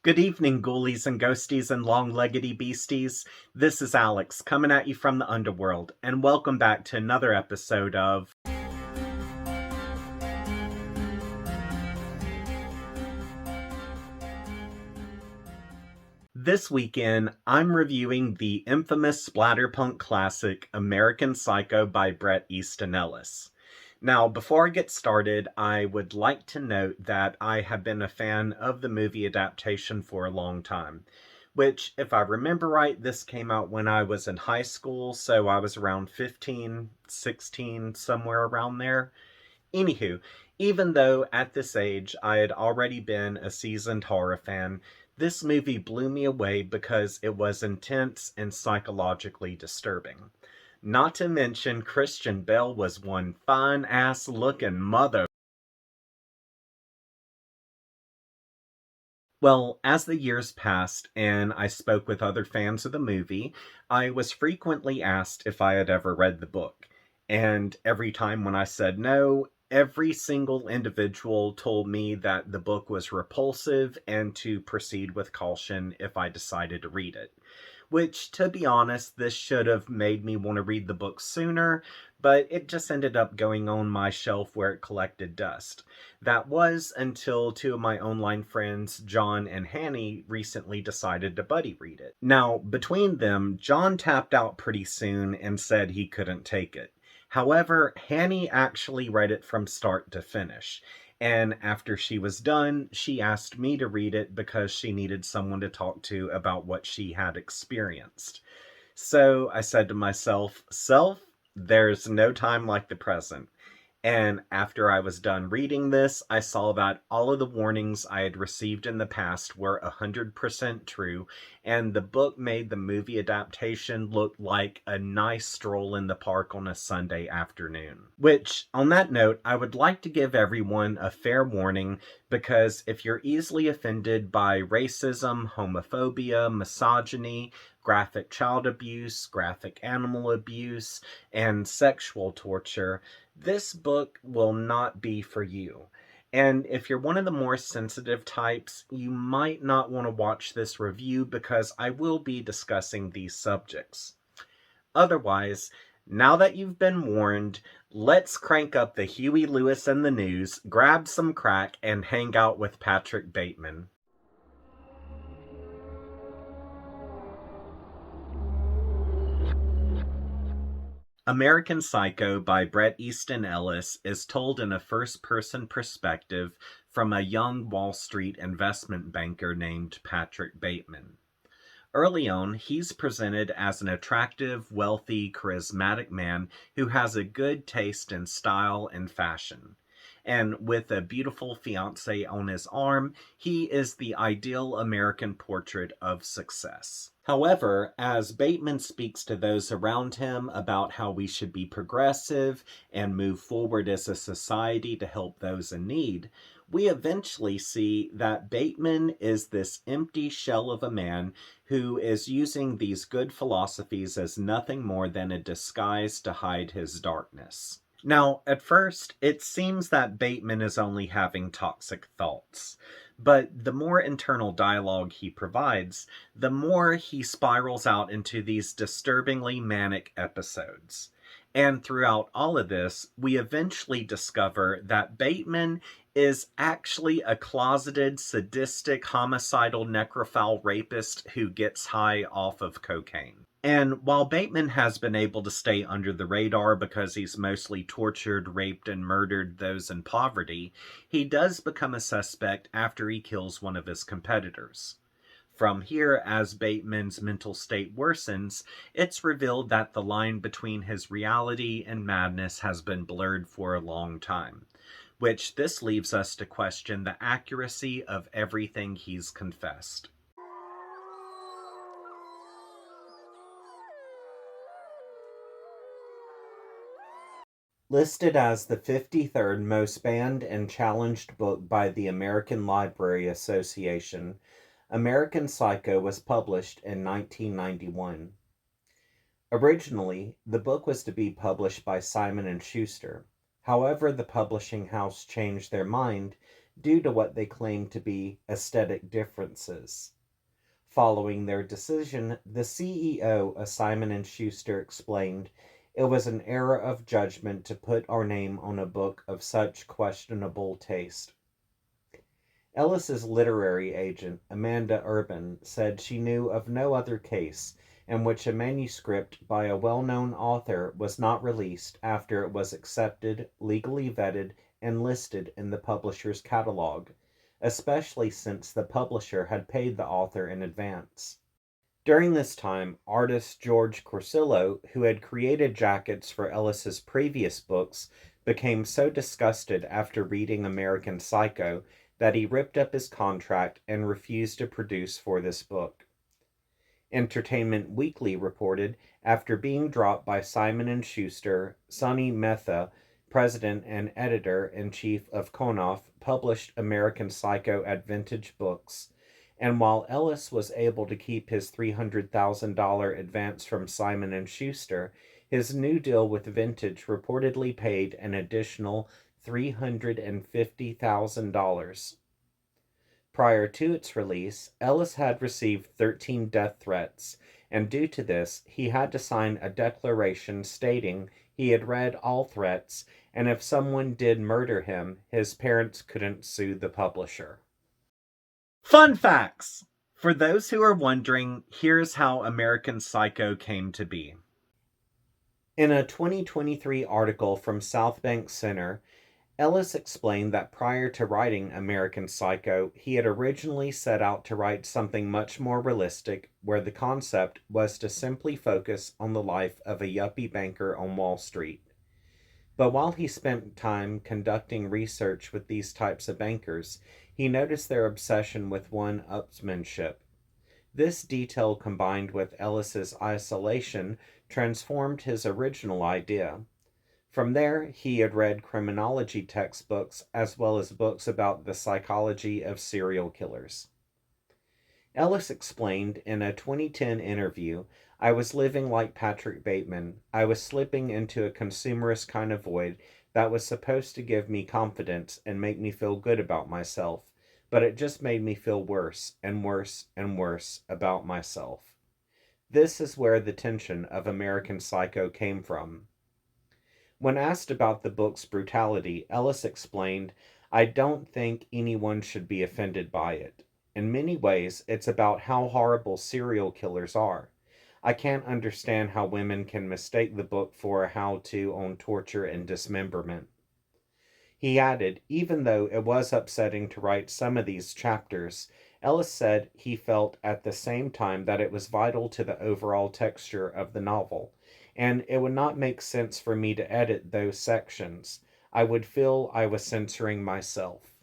Good evening, ghoulies and ghosties and long-leggedy beasties. This is Alex, coming at you from the underworld, and welcome back to another episode of... This weekend, I'm reviewing the infamous splatterpunk classic, American Psycho by Bret Easton Ellis. Now, before I get started, I would like to note that I have been a fan of the movie adaptation for a long time. Which, if I remember right, this came out when I was in high school, so I was around 15, 16, somewhere around there. Anywho, even though at this age I had already been a seasoned horror fan, this movie blew me away because it was intense and psychologically disturbing. Not to mention, Christian Bale was one fine-ass looking mother. Well, as the years passed and I spoke with other fans of the movie, I was frequently asked if I had ever read the book. And every time when I said no, every single individual told me that the book was repulsive and to proceed with caution if I decided to read it. Which, to be honest, this should have made me want to read the book sooner, but it just ended up going on my shelf where it collected dust. That was until two of my online friends, John and Hanny, recently decided to buddy read it. Now, between them, John tapped out pretty soon and said he couldn't take it. However, Hanny actually read it from start to finish. And after she was done, she asked me to read it because she needed someone to talk to about what she had experienced. So I said to myself, Self, there's no time like the present. And after I was done reading this, I saw that all of the warnings I had received in the past were 100% true, and the book made the movie adaptation look like a nice stroll in the park on a Sunday afternoon. Which, on that note, I would like to give everyone a fair warning, because if you're easily offended by racism, homophobia, misogyny, graphic child abuse, graphic animal abuse, and sexual torture, this book will not be for you. And if you're one of the more sensitive types, you might not want to watch this review because I will be discussing these subjects. Otherwise, now that you've been warned, let's crank up the Huey Lewis and the News, grab some crack, and hang out with Patrick Bateman. American Psycho by Bret Easton Ellis is told in a first-person perspective from a young Wall Street investment banker named Patrick Bateman. Early on, he's presented as an attractive, wealthy, charismatic man who has a good taste in style and fashion. And with a beautiful fiancée on his arm, he is the ideal American portrait of success. However, as Bateman speaks to those around him about how we should be progressive and move forward as a society to help those in need, we eventually see that Bateman is this empty shell of a man who is using these good philosophies as nothing more than a disguise to hide his darkness. Now, at first, it seems that Bateman is only having toxic thoughts. But the more internal dialogue he provides, the more he spirals out into these disturbingly manic episodes. And throughout all of this, we eventually discover that Bateman is actually a closeted, sadistic, homicidal, necrophile rapist who gets high off of cocaine. And while Bateman has been able to stay under the radar because he's mostly tortured, raped, and murdered those in poverty, he does become a suspect after he kills one of his competitors. From here, as Bateman's mental state worsens, it's revealed that the line between his reality and madness has been blurred for a long time, which this leaves us to question the accuracy of everything he's confessed. Listed as the 53rd most banned and challenged book by the American Library Association, American Psycho was published in 1991. Originally, the book was to be published by Simon & Schuster. However, the publishing house changed their mind due to what they claimed to be aesthetic differences. Following their decision, the CEO of Simon & Schuster explained, "It was an error of judgment to put our name on a book of such questionable taste." Ellis's literary agent, Amanda Urban, said she knew of no other case in which a manuscript by a well-known author was not released after it was accepted, legally vetted, and listed in the publisher's catalog, especially since the publisher had paid the author in advance. During this time, artist George Corsillo, who had created jackets for Ellis's previous books, became so disgusted after reading American Psycho that he ripped up his contract and refused to produce for this book. Entertainment Weekly reported, after being dropped by Simon & Schuster, Sonny Mehta, president and editor-in-chief of Konoff, published American Psycho at Vintage Books, and while Ellis was able to keep his $300,000 advance from Simon & Schuster, his new deal with Vintage reportedly paid an additional $350,000. Prior to its release, Ellis had received 13 death threats, and due to this, he had to sign a declaration stating he had read all threats, and if someone did murder him, his parents couldn't sue the publisher. Fun facts! For those who are wondering, here's how American Psycho came to be. In a 2023 article from South Bank Center, Ellis explained that prior to writing American Psycho, he had originally set out to write something much more realistic, where the concept was to simply focus on the life of a yuppie banker on Wall Street. But while he spent time conducting research with these types of bankers, he noticed their obsession with one-upsmanship. This detail, combined with Ellis's isolation, transformed his original idea. From there, he had read criminology textbooks as well as books about the psychology of serial killers. Ellis explained in a 2010 interview, "I was living like Patrick Bateman. I was slipping into a consumerist kind of void that was supposed to give me confidence and make me feel good about myself, but it just made me feel worse and worse and worse about myself." This is where the tension of American Psycho came from. When asked about the book's brutality, Ellis explained, "I don't think anyone should be offended by it. In many ways, it's about how horrible serial killers are. I can't understand how women can mistake the book for a how-to on torture and dismemberment." He added, even though it was upsetting to write some of these chapters, Ellis said he felt at the same time that it was vital to the overall texture of the novel, and it would not make sense for me to edit those sections. I would feel I was censoring myself.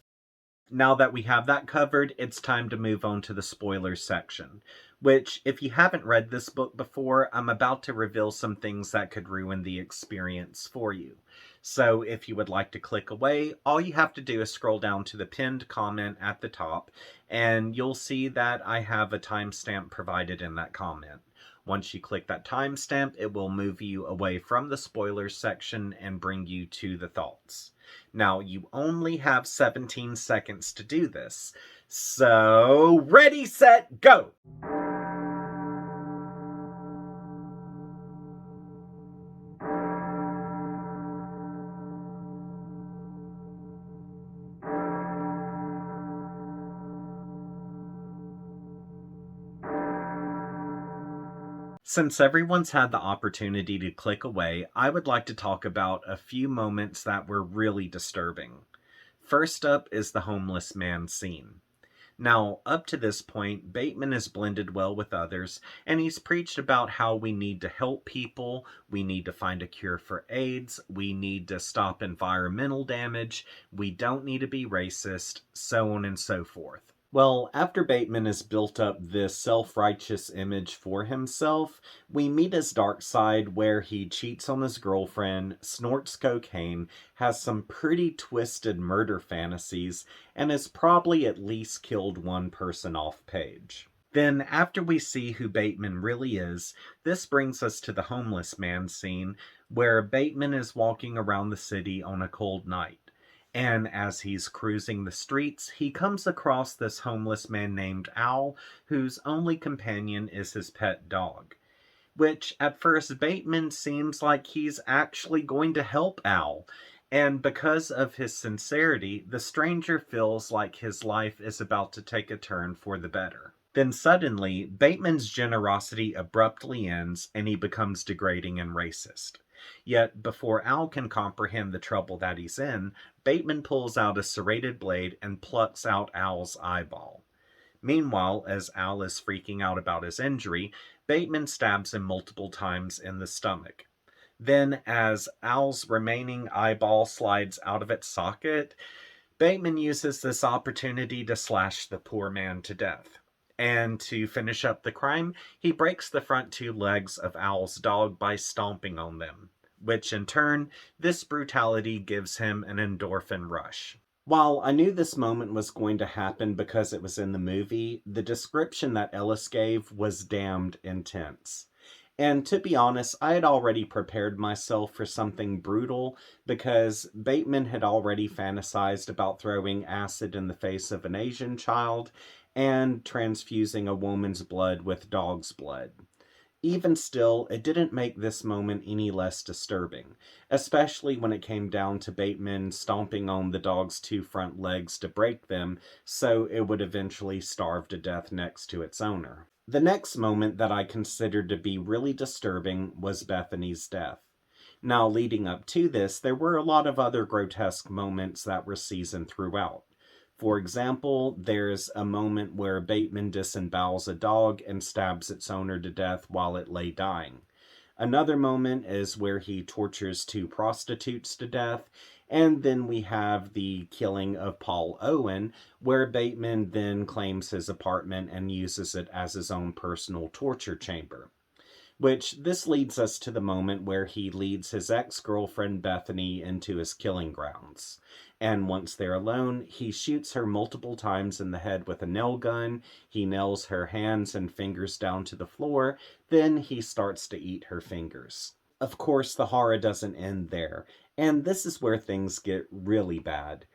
Now that we have that covered, it's time to move on to the spoilers section, which, if you haven't read this book before, I'm about to reveal some things that could ruin the experience for you. So if you would like to click away, all you have to do is scroll down to the pinned comment at the top, and you'll see that I have a timestamp provided in that comment. Once you click that timestamp, it will move you away from the spoilers section and bring you to the thoughts. Now, you only have 17 seconds to do this. So, ready, set, go! Since everyone's had the opportunity to click away, I would like to talk about a few moments that were really disturbing. First up is the homeless man scene. Now, up to this point, Bateman has blended well with others, and he's preached about how we need to help people, we need to find a cure for AIDS, we need to stop environmental damage, we don't need to be racist, so on and so forth. Well, after Bateman has built up this self-righteous image for himself, we meet his dark side where he cheats on his girlfriend, snorts cocaine, has some pretty twisted murder fantasies, and has probably at least killed one person off page. Then, after we see who Bateman really is, this brings us to the homeless man scene, where Bateman is walking around the city on a cold night. And as he's cruising the streets, he comes across this homeless man named Al, whose only companion is his pet dog. Which, at first, Bateman seems like he's actually going to help Al. And because of his sincerity, the stranger feels like his life is about to take a turn for the better. Then suddenly, Bateman's generosity abruptly ends and he becomes degrading and racist. Yet, before Al can comprehend the trouble that he's in, Bateman pulls out a serrated blade and plucks out Al's eyeball. Meanwhile, as Al is freaking out about his injury, Bateman stabs him multiple times in the stomach. Then, as Al's remaining eyeball slides out of its socket, Bateman uses this opportunity to slash the poor man to death. And to finish up the crime, he breaks the front two legs of Al's dog by stomping on them, which in turn, this brutality gives him an endorphin rush. While I knew this moment was going to happen because it was in the movie, the description that Ellis gave was damned intense. And to be honest, I had already prepared myself for something brutal because Bateman had already fantasized about throwing acid in the face of an Asian child and transfusing a woman's blood with dog's blood. Even still, it didn't make this moment any less disturbing, especially when it came down to Bateman stomping on the dog's two front legs to break them so it would eventually starve to death next to its owner. The next moment that I considered to be really disturbing was Bethany's death. Now, leading up to this, there were a lot of other grotesque moments that were seasoned throughout. For example, there's a moment where Bateman disembowels a dog and stabs its owner to death while it lay dying. Another moment is where he tortures two prostitutes to death, and then we have the killing of Paul Owen, where Bateman then claims his apartment and uses it as his own personal torture chamber. Which this leads us to the moment where he leads his ex-girlfriend Bethany into his killing grounds. And once they're alone, he shoots her multiple times in the head with a nail gun, he nails her hands and fingers down to the floor, then he starts to eat her fingers. Of course, the horror doesn't end there, and this is where things get really bad.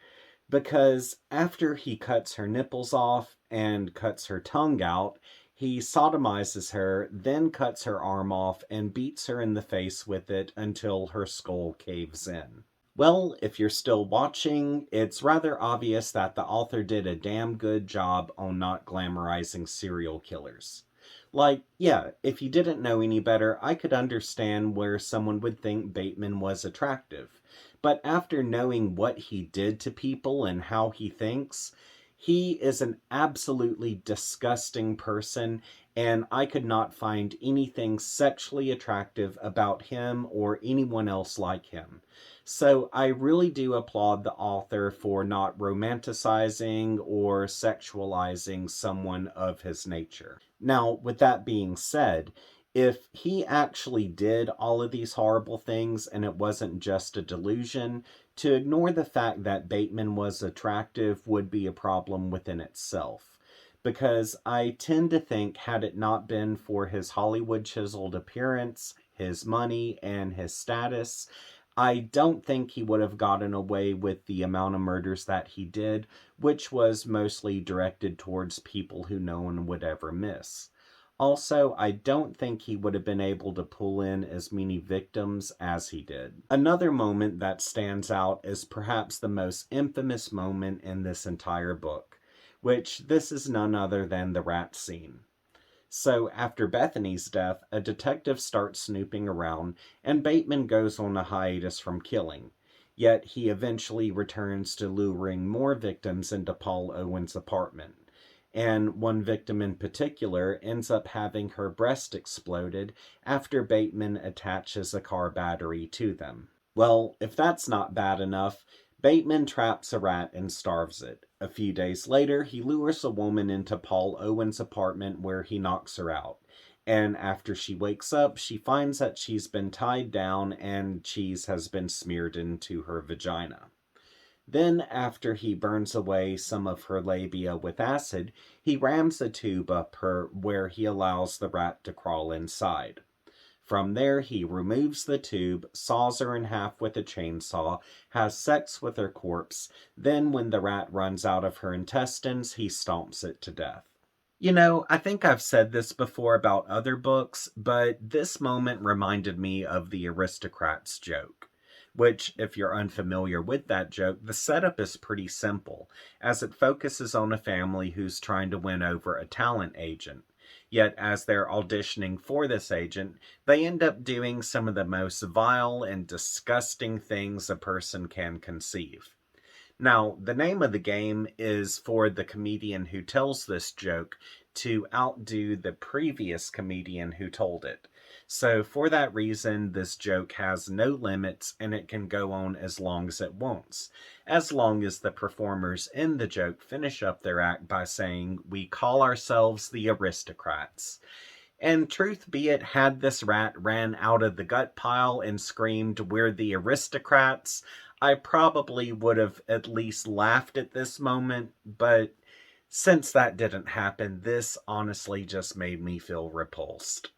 Because after he cuts her nipples off and cuts her tongue out, he sodomizes her, then cuts her arm off and beats her in the face with it until her skull caves in. Well, if you're still watching, it's rather obvious that the author did a damn good job on not glamorizing serial killers. Like, yeah, if you didn't know any better, I could understand where someone would think Bateman was attractive. But after knowing what he did to people and how he thinks, he is an absolutely disgusting person, and I could not find anything sexually attractive about him or anyone else like him. So I really do applaud the author for not romanticizing or sexualizing someone of his nature. Now, with that being said, if he actually did all of these horrible things and it wasn't just a delusion, to ignore the fact that Bateman was attractive would be a problem within itself. Because I tend to think, had it not been for his Hollywood chiseled appearance, his money, and his status, I don't think he would have gotten away with the amount of murders that he did, which was mostly directed towards people who no one would ever miss. Also, I don't think he would have been able to pull in as many victims as he did. Another moment that stands out is perhaps the most infamous moment in this entire book, which this is none other than the rat scene. So, after Bethany's death, a detective starts snooping around, and Bateman goes on a hiatus from killing. Yet, he eventually returns to luring more victims into Paul Owen's apartment. And one victim in particular ends up having her breast exploded after Bateman attaches a car battery to them. Well, if that's not bad enough, Bateman traps a rat and starves it. A few days later, he lures a woman into Paul Owen's apartment where he knocks her out. And after she wakes up, she finds that she's been tied down and cheese has been smeared into her vagina. Then, after he burns away some of her labia with acid, he rams a tube up her where he allows the rat to crawl inside. From there, he removes the tube, saws her in half with a chainsaw, has sex with her corpse, then when the rat runs out of her intestines, he stomps it to death. You know, I think I've said this before about other books, but this moment reminded me of the aristocrats joke. Which, if you're unfamiliar with that joke, the setup is pretty simple, as it focuses on a family who's trying to win over a talent agent. Yet, as they're auditioning for this agent, they end up doing some of the most vile and disgusting things a person can conceive. Now, the name of the game is for the comedian who tells this joke to outdo the previous comedian who told it. So, for that reason, this joke has no limits and it can go on as long as it wants, as long as the performers in the joke finish up their act by saying, "We call ourselves the aristocrats." And truth be it, had this rat ran out of the gut pile and screamed, "We're the aristocrats," I probably would have at least laughed at this moment, but since that didn't happen, this honestly just made me feel repulsed.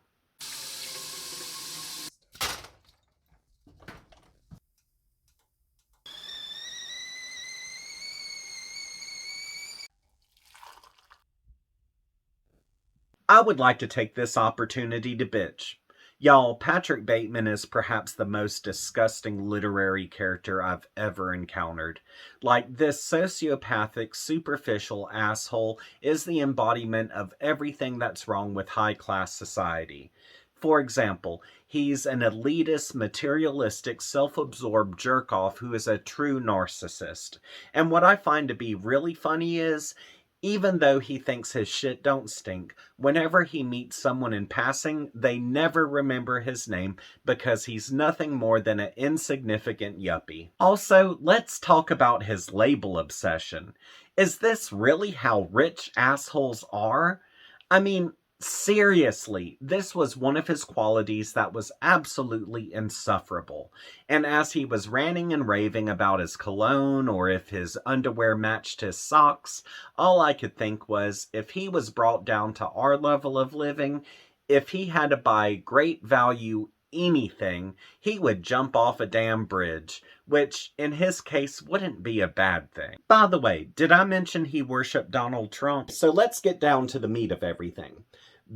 I would like to take this opportunity to bitch. Y'all, Patrick Bateman is perhaps the most disgusting literary character I've ever encountered. Like, this sociopathic, superficial asshole is the embodiment of everything that's wrong with high-class society. For example, he's an elitist, materialistic, self-absorbed jerk-off who is a true narcissist. And what I find to be really funny is, even though he thinks his shit don't stink, whenever he meets someone in passing, they never remember his name because he's nothing more than an insignificant yuppie. Also, let's talk about his label obsession. Is this really how rich assholes are? I mean, seriously, this was one of his qualities that was absolutely insufferable. And as he was ranting and raving about his cologne or if his underwear matched his socks, all I could think was, if he was brought down to our level of living, if he had to buy great value anything, he would jump off a damn bridge, which in his case wouldn't be a bad thing. By the way, did I mention he worshipped Donald Trump? So let's get down to the meat of everything.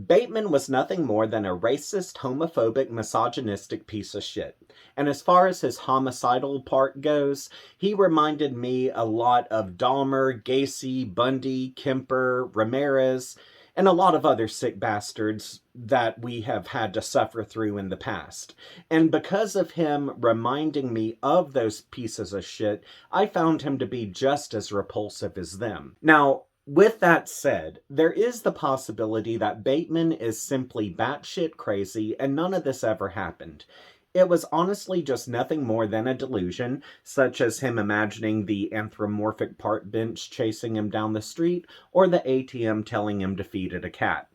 Bateman was nothing more than a racist, homophobic, misogynistic piece of shit. And as far as his homicidal part goes, he reminded me a lot of Dahmer, Gacy, Bundy, Kemper, Ramirez, and a lot of other sick bastards that we have had to suffer through in the past. And because of him reminding me of those pieces of shit, I found him to be just as repulsive as them. Now, with that said, there is the possibility that Bateman is simply batshit crazy and none of this ever happened. It was honestly just nothing more than a delusion, such as him imagining the anthropomorphic park bench chasing him down the street, or the ATM telling him to feed it a cat.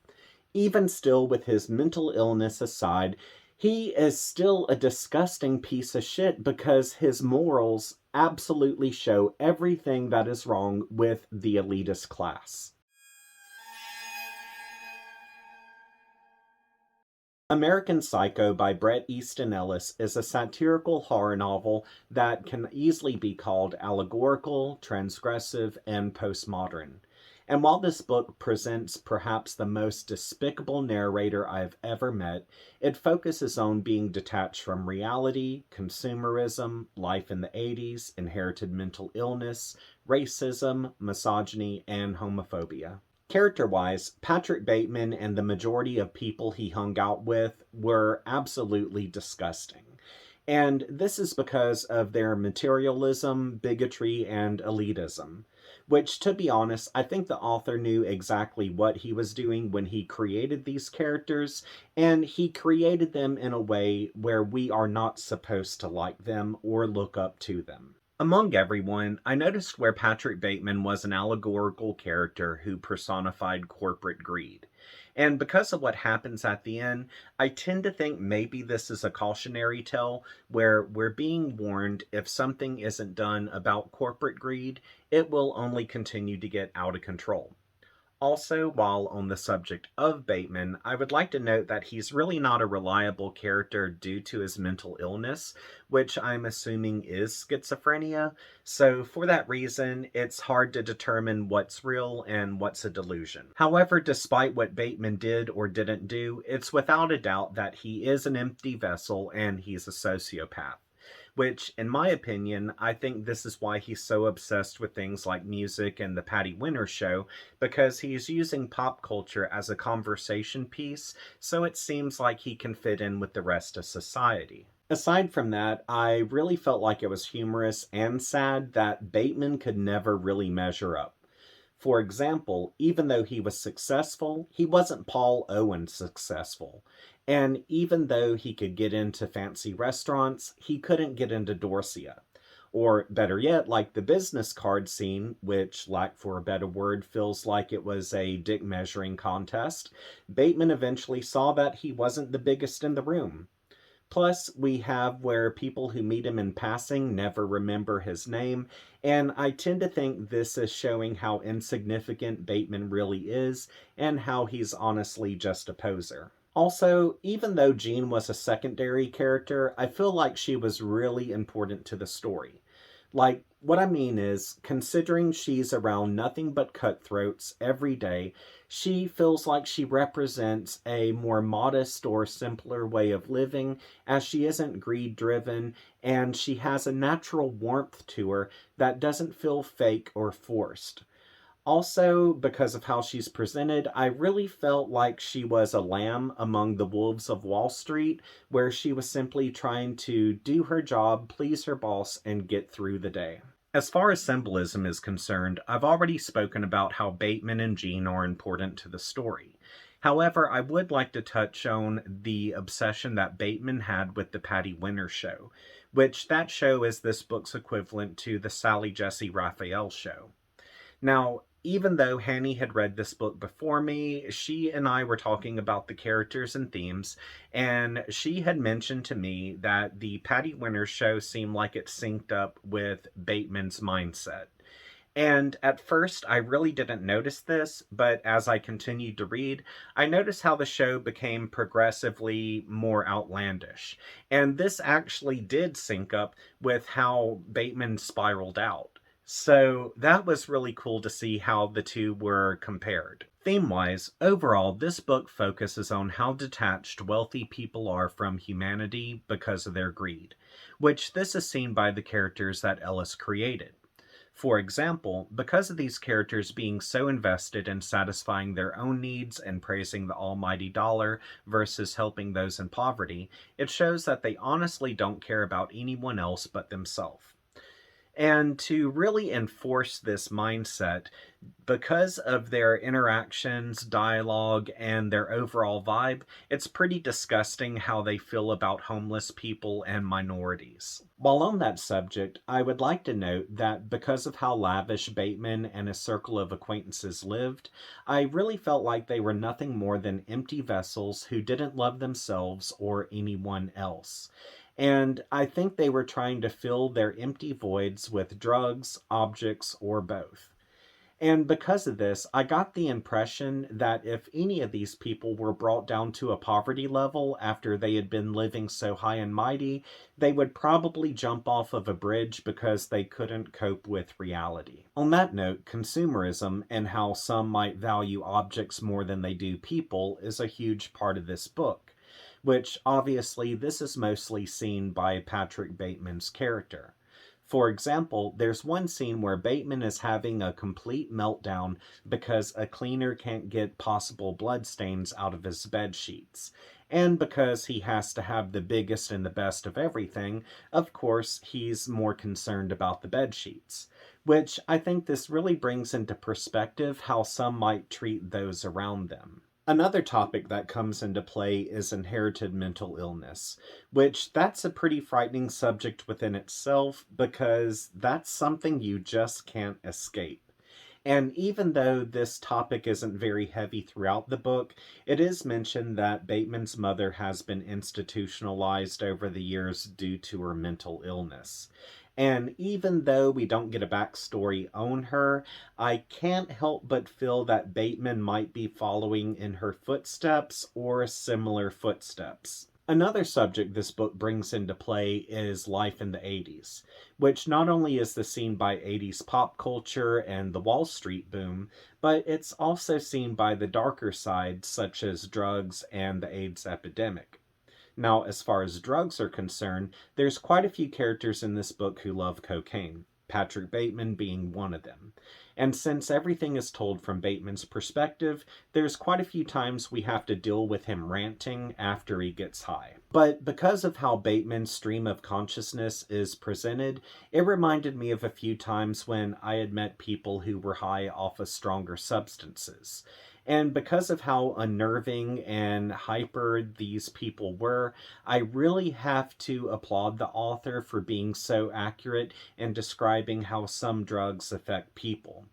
Even still, with his mental illness aside, he is still a disgusting piece of shit because his morals absolutely show everything that is wrong with the elitist class. American Psycho by Bret Easton Ellis is a satirical horror novel that can easily be called allegorical, transgressive, and postmodern. And while this book presents perhaps the most despicable narrator I've ever met, it focuses on being detached from reality, consumerism, life in the 80s, inherited mental illness, racism, misogyny, and homophobia. Character-wise, Patrick Bateman and the majority of people he hung out with were absolutely disgusting. And this is because of their materialism, bigotry, and elitism. Which, to be honest, I think the author knew exactly what he was doing when he created these characters, and he created them in a way where we are not supposed to like them or look up to them. Among everyone, I noticed where Patrick Bateman was an allegorical character who personified corporate greed. And because of what happens at the end, I tend to think maybe this is a cautionary tale where we're being warned if something isn't done about corporate greed, it will only continue to get out of control. Also, while on the subject of Bateman, I would like to note that he's really not a reliable character due to his mental illness, which I'm assuming is schizophrenia. So, for that reason, it's hard to determine what's real and what's a delusion. However, despite what Bateman did or didn't do, it's without a doubt that he is an empty vessel and he's a sociopath. Which, in my opinion, I think this is why he's so obsessed with things like music and the Patty Winter Show, because he's using pop culture as a conversation piece, so it seems like he can fit in with the rest of society. Aside from that, I really felt like it was humorous and sad that Bateman could never really measure up. For example, even though he was successful, he wasn't Paul Owen successful. And even though he could get into fancy restaurants, he couldn't get into Dorsia. Or better yet, like the business card scene, which, lack for a better word, feels like it was a dick measuring contest, Bateman eventually saw that he wasn't the biggest in the room. Plus, we have where people who meet him in passing never remember his name, and I tend to think this is showing how insignificant Bateman really is and how he's honestly just a poser. Also, even though Jean was a secondary character, I feel like she was really important to the story. Like, what I mean is, considering she's around nothing but cutthroats every day, she feels like she represents a more modest or simpler way of living, as she isn't greed driven and she has a natural warmth to her that doesn't feel fake or forced. Also, because of how she's presented, I really felt like she was a lamb among the wolves of Wall Street, where she was simply trying to do her job, please her boss, and get through the day. As far as symbolism is concerned, I've already spoken about how Bateman and Jean are important to the story. However, I would like to touch on the obsession that Bateman had with the Patty Winter Show, which that show is this book's equivalent to the Sally Jesse Raphael show. Now, even though Hanny had read this book before me, she and I were talking about the characters and themes, and she had mentioned to me that the Patty Winter Show seemed like it synced up with Bateman's mindset. And at first, I really didn't notice this, but as I continued to read, I noticed how the show became progressively more outlandish. And this actually did sync up with how Bateman spiraled out. So that was really cool to see how the two were compared. Theme wise, overall, this book focuses on how detached wealthy people are from humanity because of their greed, which this is seen by the characters that Ellis created. For example, because of these characters being so invested in satisfying their own needs and praising the almighty dollar versus helping those in poverty, it shows that they honestly don't care about anyone else but themselves. And to really enforce this mindset, because of their interactions, dialogue, and their overall vibe, it's pretty disgusting how they feel about homeless people and minorities. While on that subject, I would like to note that because of how lavish Bateman and his circle of acquaintances lived, I really felt like they were nothing more than empty vessels who didn't love themselves or anyone else. And I think they were trying to fill their empty voids with drugs, objects, or both. And because of this, I got the impression that if any of these people were brought down to a poverty level after they had been living so high and mighty, they would probably jump off of a bridge because they couldn't cope with reality. On that note, consumerism and how some might value objects more than they do people is a huge part of this book, which obviously this is mostly seen by Patrick Bateman's character. For example, there's one scene where Bateman is having a complete meltdown because a cleaner can't get possible bloodstains out of his bed sheets. And because he has to have the biggest and the best of everything, of course, he's more concerned about the bed sheets. Which I think this really brings into perspective how some might treat those around them. Another topic that comes into play is inherited mental illness, which that's a pretty frightening subject within itself because that's something you just can't escape. And even though this topic isn't very heavy throughout the book, it is mentioned that Bateman's mother has been institutionalized over the years due to her mental illness. And even though we don't get a backstory on her, I can't help but feel that Bateman might be following in her footsteps or similar footsteps. Another subject this book brings into play is life in the 80s, which not only is the scene by 80s pop culture and the Wall Street boom, but it's also seen by the darker side, such as drugs and the AIDS epidemic. Now, as far as drugs are concerned, there's quite a few characters in this book who love cocaine, Patrick Bateman being one of them. And since everything is told from Bateman's perspective, there's quite a few times we have to deal with him ranting after he gets high. But because of how Bateman's stream of consciousness is presented, it reminded me of a few times when I had met people who were high off of stronger substances. And because of how unnerving and hyper these people were, I really have to applaud the author for being so accurate in describing how some drugs affect people.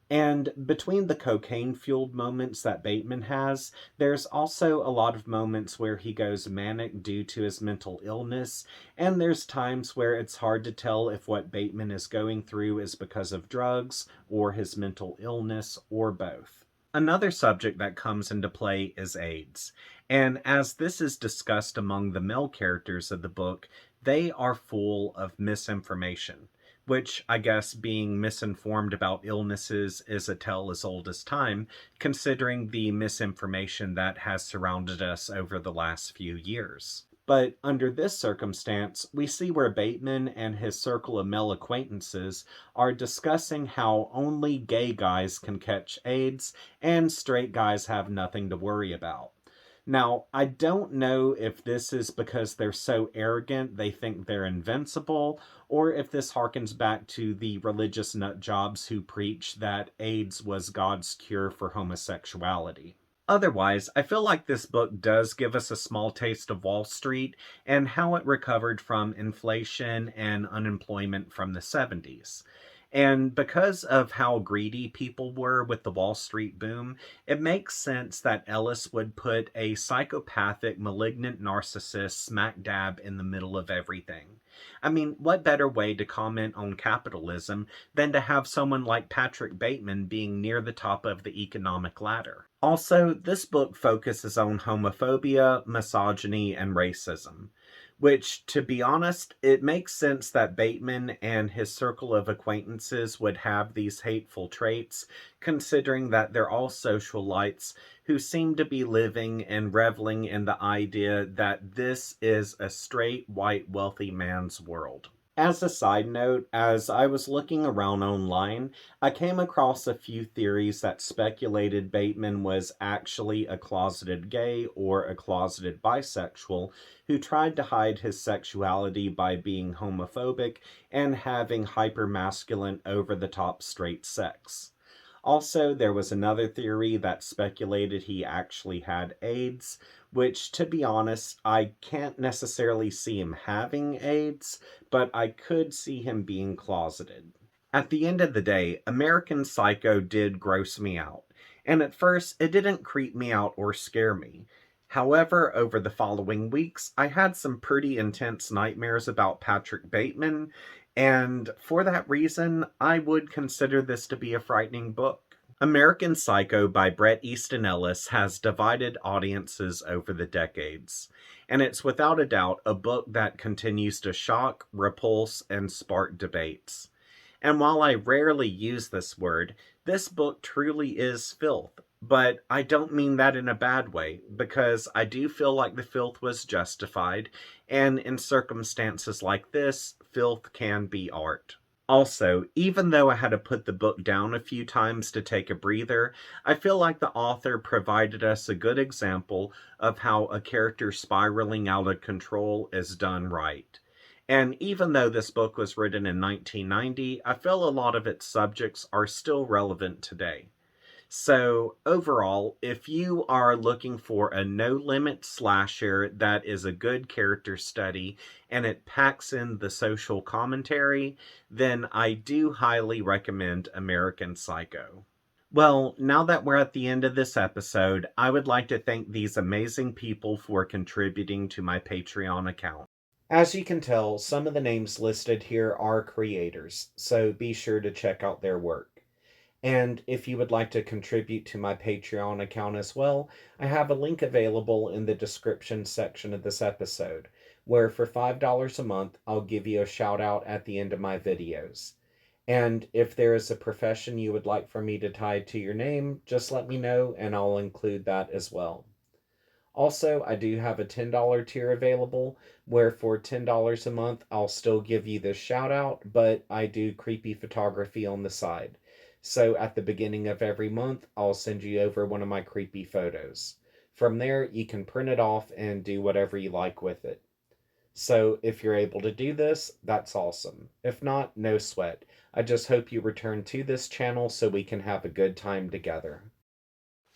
And between the cocaine-fueled moments that Bateman has, there's also a lot of moments where he goes manic due to his mental illness, and there's times where it's hard to tell if what Bateman is going through is because of drugs, or his mental illness, or both. Another subject that comes into play is AIDS, and as this is discussed among the male characters of the book, they are full of misinformation, which I guess being misinformed about illnesses is a tale as old as time, considering the misinformation that has surrounded us over the last few years. But under this circumstance, we see where Bateman and his circle of male acquaintances are discussing how only gay guys can catch AIDS and straight guys have nothing to worry about. Now, I don't know if this is because they're so arrogant they think they're invincible, or if this harkens back to the religious nutjobs who preach that AIDS was God's cure for homosexuality. Otherwise, I feel like this book does give us a small taste of Wall Street and how it recovered from inflation and unemployment from the 70s. And because of how greedy people were with the Wall Street boom, it makes sense that Ellis would put a psychopathic, malignant narcissist smack dab in the middle of everything. I mean, what better way to comment on capitalism than to have someone like Patrick Bateman being near the top of the economic ladder? Also, this book focuses on homophobia, misogyny, and racism, which, to be honest, it makes sense that Bateman and his circle of acquaintances would have these hateful traits, considering that they're all socialites who seem to be living and reveling in the idea that this is a straight, white, wealthy man's world. As a side note, as I was looking around online, I came across a few theories that speculated Bateman was actually a closeted gay or a closeted bisexual who tried to hide his sexuality by being homophobic and having hypermasculine, over-the-top straight sex. Also, there was another theory that speculated he actually had AIDS, which, to be honest, I can't necessarily see him having AIDS, but I could see him being closeted. At the end of the day, American Psycho did gross me out, and at first it didn't creep me out or scare me. However, over the following weeks, I had some pretty intense nightmares about Patrick Bateman, and for that reason, I would consider this to be a frightening book. American Psycho by Bret Easton Ellis has divided audiences over the decades, and it's without a doubt a book that continues to shock, repulse, and spark debates. And while I rarely use this word, this book truly is filth. But I don't mean that in a bad way, because I do feel like the filth was justified, and in circumstances like this, filth can be art. Also, even though I had to put the book down a few times to take a breather, I feel like the author provided us a good example of how a character spiraling out of control is done right. And even though this book was written in 1990, I feel a lot of its subjects are still relevant today. So, overall, if you are looking for a no-limit slasher that is a good character study and it packs in the social commentary, then I do highly recommend American Psycho. Well, now that we're at the end of this episode, I would like to thank these amazing people for contributing to my Patreon account. As you can tell, some of the names listed here are creators, so be sure to check out their work. And if you would like to contribute to my Patreon account as well, I have a link available in the description section of this episode, where for $5 a month, I'll give you a shout out at the end of my videos. And if there is a profession you would like for me to tie to your name, just let me know and I'll include that as well. Also, I do have a $10 tier available where for $10 a month, I'll still give you this shout out, but I do creepy photography on the side. So at the beginning of every month, I'll send you over one of my creepy photos. From there, you can print it off and do whatever you like with it. So if you're able to do this, that's awesome. If not, no sweat. I just hope you return to this channel so we can have a good time together.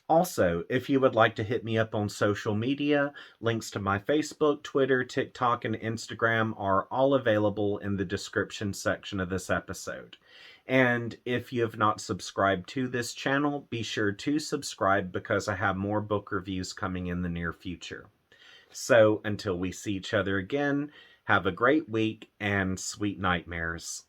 Also, if you would like to hit me up on social media, links to my Facebook, Twitter, TikTok, and Instagram are all available in the description section of this episode. And if you have not subscribed to this channel, be sure to subscribe because I have more book reviews coming in the near future. So until we see each other again, have a great week and sweet nightmares.